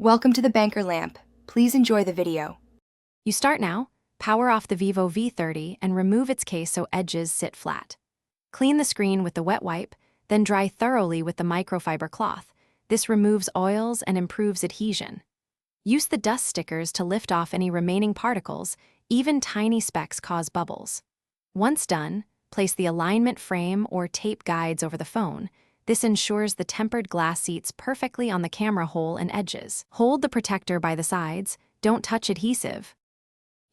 Welcome to the banker lamp. Please enjoy the video. You start now, power off the Vivo V30 and remove its case so edges sit flat. Clean the screen with the wet wipe, then dry thoroughly with the microfiber cloth. This removes oils and improves adhesion. Use the dust stickers to lift off any remaining particles. Even tiny specks cause bubbles. Once done, place the alignment frame or tape guides over the phone. This ensures the tempered glass seats perfectly on the camera hole and edges. Hold the protector by the sides, don't touch adhesive.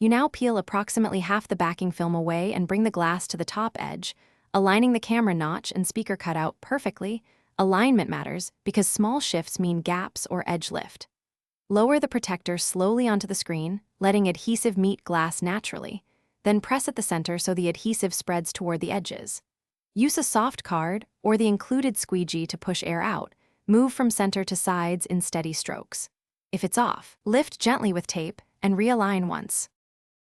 You now peel approximately half the backing film away and bring the glass to the top edge, aligning the camera notch and speaker cutout perfectly. Alignment matters because small shifts mean gaps or edge lift. Lower the protector slowly onto the screen, letting adhesive meet glass naturally. Then press at the center so the adhesive spreads toward the edges. Use a soft card or the included squeegee to push air out. Move from center to sides in steady strokes. If it's off, lift gently with tape and realign once.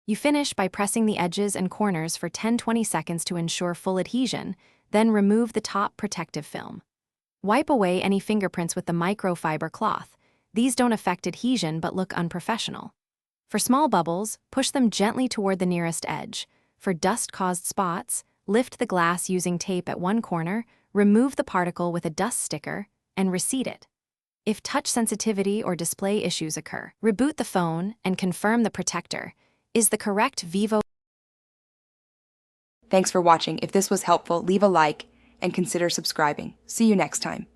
You finish by pressing the edges and corners for 10-20 seconds to ensure full adhesion, then remove the top protective film. Wipe away any fingerprints with the microfiber cloth. These don't affect adhesion but look unprofessional. For small bubbles, push them gently toward the nearest edge. For dust-caused spots, lift the glass using tape at one corner, remove the particle with a dust sticker, and reseat it. If touch sensitivity or display issues occur, reboot the phone and confirm the protector is the correct Vivo. Thanks for watching. If this was helpful, leave a like and consider subscribing. See you next time.